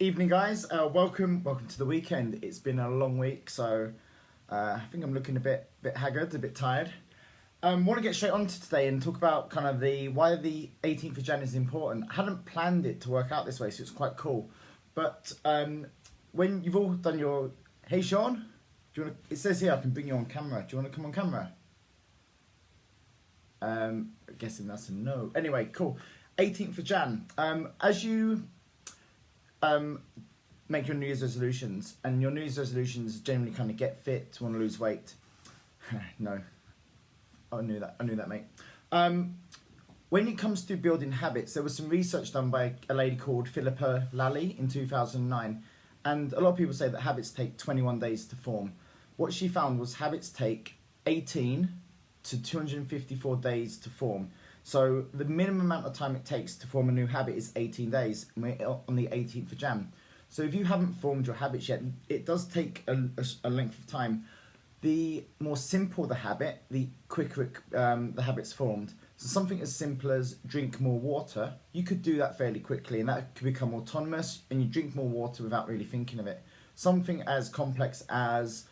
Evening, guys. Welcome to the weekend. It's been a long week, so I think I'm looking a bit haggard, a bit tired. Want to get straight on to today and talk about kind of the why the 18th of Jan is important. I hadn't planned it to work out this way, so it's quite cool. But when you've all done your, hey Sean, do you want to? It says here I can bring you on camera. Do you want to come on camera? I'm guessing that's a no. Anyway, cool. 18th of Jan. As you make your New Year's resolutions, and your New Year's resolutions generally kind of get fit, want to lose weight. No, I knew that, mate. When it comes to building habits, there was some research done by a lady called Philippa Lally in 2009, and a lot of people say that habits take 21 days to form. What she found was habits take 18 to 254 days to form. So the minimum amount of time it takes to form a new habit is 18 days, and we're on the 18th of Jan. So if you haven't formed your habits yet, it does take a length of time. The more simple the habit, the quicker the habit's formed. So something as simple as drink more water, you could do that fairly quickly, and that could become autonomous, and you drink more water without really thinking of it. Something as complex as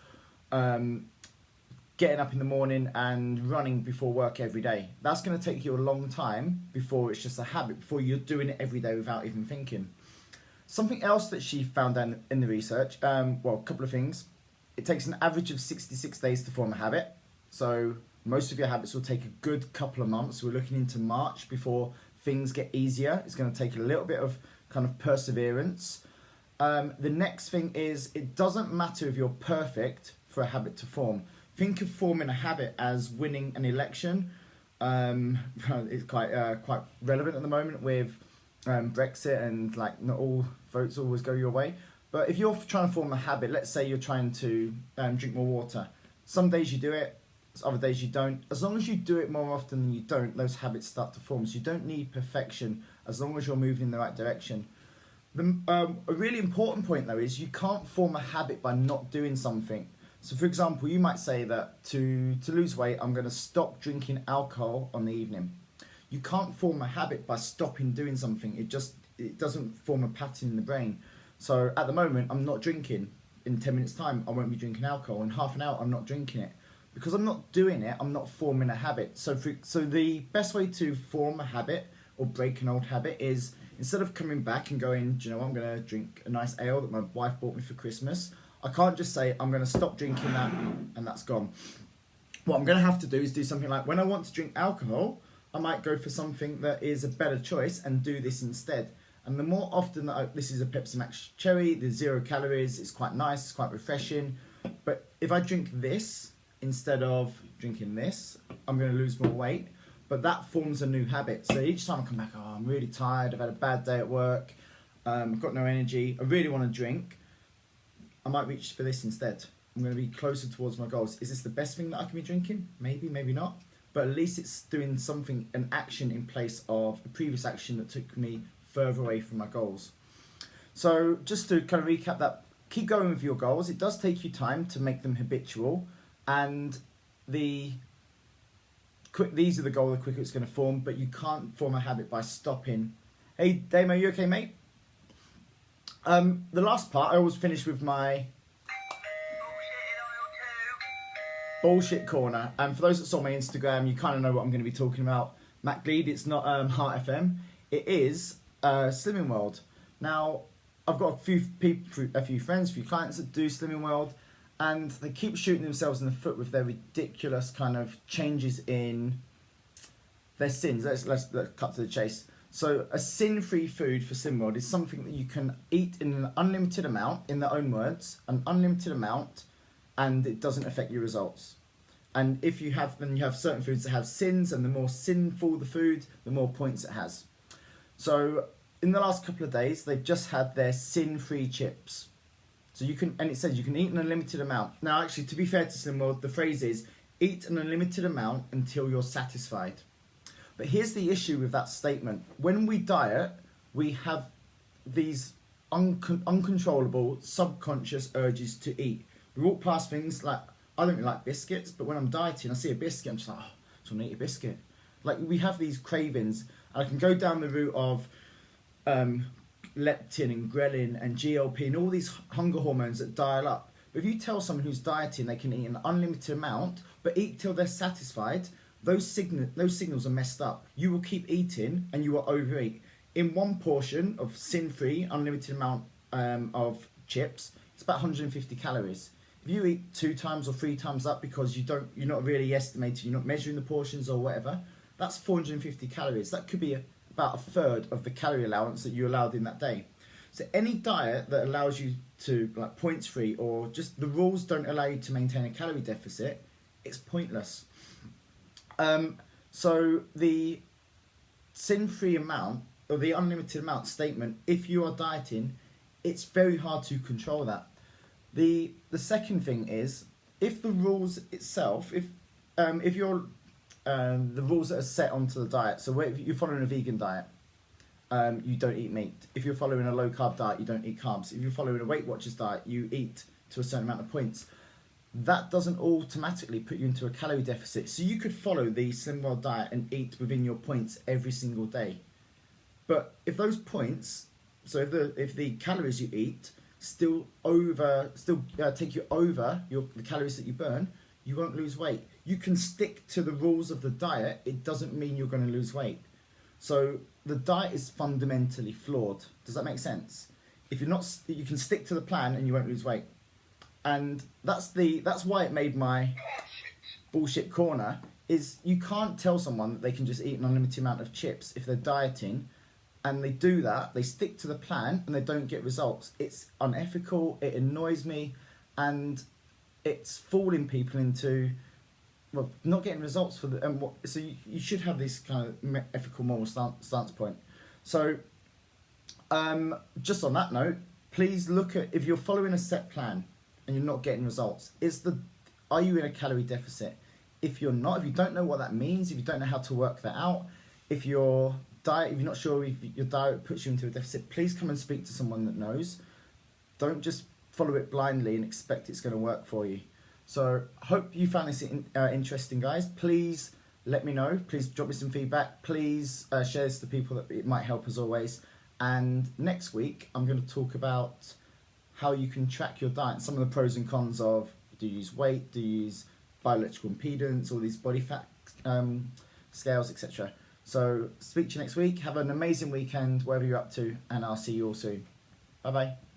getting up in the morning and running before work every day. That's going to take you a long time before it's just a habit, before you're doing it every day without even thinking. Something else that she found in the research, a couple of things. It takes an average of 66 days to form a habit. So most of your habits will take a good couple of months. We're looking into March before things get easier. It's going to take a little bit of kind of perseverance. The next thing is, it doesn't matter if you're perfect for a habit to form. Think of forming a habit as winning an election. It's quite relevant at the moment with Brexit, and like not all votes always go your way. But if you're trying to form a habit, let's say you're trying to drink more water. Some days you do it, other days you don't. As long as you do it more often than you don't, those habits start to form. So you don't need perfection as long as you're moving in the right direction. A really important point though is you can't form a habit by not doing something. So for example, you might say that to lose weight, I'm going to stop drinking alcohol on the evening. You can't form a habit by stopping doing something. It doesn't form a pattern in the brain. So at the moment, I'm not drinking. In 10 minutes time, I won't be drinking alcohol. In half an hour, I'm not drinking it. Because I'm not doing it, I'm not forming a habit. So the best way to form a habit or break an old habit is, instead of coming back and going, do you know what, I'm going to drink a nice ale that my wife bought me for Christmas, I can't just say I'm going to stop drinking that and that's gone. What I'm going to have to do is do something like, when I want to drink alcohol, I might go for something that is a better choice and do this instead. And the more often that this is a Pepsi Max Cherry, there's 0 calories, it's quite nice, it's quite refreshing. But if I drink this instead of drinking this, I'm going to lose more weight. But that forms a new habit. So each time I come back, I'm really tired, I've had a bad day at work, I've got no energy, I really want to drink, I might reach for this instead. I'm going to be closer towards my goals. Is this the best thing that I can be drinking? Maybe, maybe not. But at least it's doing something, an action in place of a previous action that took me further away from my goals. So just to kind of recap that, keep going with your goals. It does take you time to make them habitual. And these are the goals, the quicker it's going to form. But you can't form a habit by stopping. Hey, Damo, you okay, mate? The last part, I always finish with my bullshit corner. And for those that saw my Instagram, you kind of know what I'm going to be talking about. Matt Gleed, it's not Heart FM. It is Slimming World. Now, I've got a few friends, a few clients that do Slimming World, and they keep shooting themselves in the foot with their ridiculous kind of changes in their sins. Let's cut to the chase. So a sin-free food for Slimming World is something that you can eat in an unlimited amount, in their own words, an unlimited amount, and it doesn't affect your results. And if you have, then you have certain foods that have sins, and the more sinful the food, the more points it has. So in the last couple of days, they've just had their sin-free chips. So you can, and it says you can eat an unlimited amount. Now, actually, to be fair to Slimming World, the phrase is, eat an unlimited amount until you're satisfied. But here's the issue with that statement. When we diet, we have these uncontrollable, subconscious urges to eat. We walk past things like, I don't really like biscuits, but when I'm dieting, I see a biscuit, I'm just like, oh, I just want to eat a biscuit. Like, we have these cravings, and I can go down the route of leptin and ghrelin and GLP and all these hunger hormones that dial up. But if you tell someone who's dieting they can eat an unlimited amount, but eat till they're satisfied, those signals are messed up. You will keep eating and you will overeat. In one portion of sin-free, unlimited amount of chips, it's about 150 calories. If you eat 2 times or 3 times up because you're not really estimating, you're not measuring the portions or whatever, that's 450 calories. That could be about a third of the calorie allowance that you allowed in that day. So any diet that allows you to, like points free, or just the rules don't allow you to maintain a calorie deficit, it's pointless. So the sin-free amount or the unlimited amount statement, if you are dieting, it's very hard to control that. The second thing is, if the rules itself, if you're the rules that are set onto the diet, so if you're following a vegan diet, you don't eat meat. If you're following a low carb diet, you don't eat carbs. If you're following a Weight Watchers diet, you eat to a certain amount of points. That doesn't automatically put you into a calorie deficit. So you could follow the Slim World diet and eat within your points every single day. But if those points, so if the calories you eat still take you over the calories that you burn, you won't lose weight. You can stick to the rules of the diet. It doesn't mean you're going to lose weight. So the diet is fundamentally flawed. Does that make sense? If you're not, you can stick to the plan and you won't lose weight. And that's why it made my bullshit corner, is you can't tell someone that they can just eat an unlimited amount of chips if they're dieting, and they do that, they stick to the plan and they don't get results. It's unethical, it annoys me, and it's fooling people into, well, not getting results for the, so you should have this kind of ethical, moral stance point. So just on that note, please look at, if you're following a set plan and you're not getting results, are you in a calorie deficit? If you're not, if you don't know what that means, if you don't know how to work that out, if you're not sure if your diet puts you into a deficit, please come and speak to someone that knows. Don't just follow it blindly and expect it's going to work for you. So hope you found this interesting, guys. Please let me know. Please drop me some feedback. Please share this to people that it might help, as always. And next week, I'm going to talk about how you can track your diet, some of the pros and cons of, do you use weight, do you use bioelectrical impedance, all these body fat scales, etc. So speak to you next week. Have an amazing weekend, wherever you're up to, and I'll see you all soon. Bye-bye.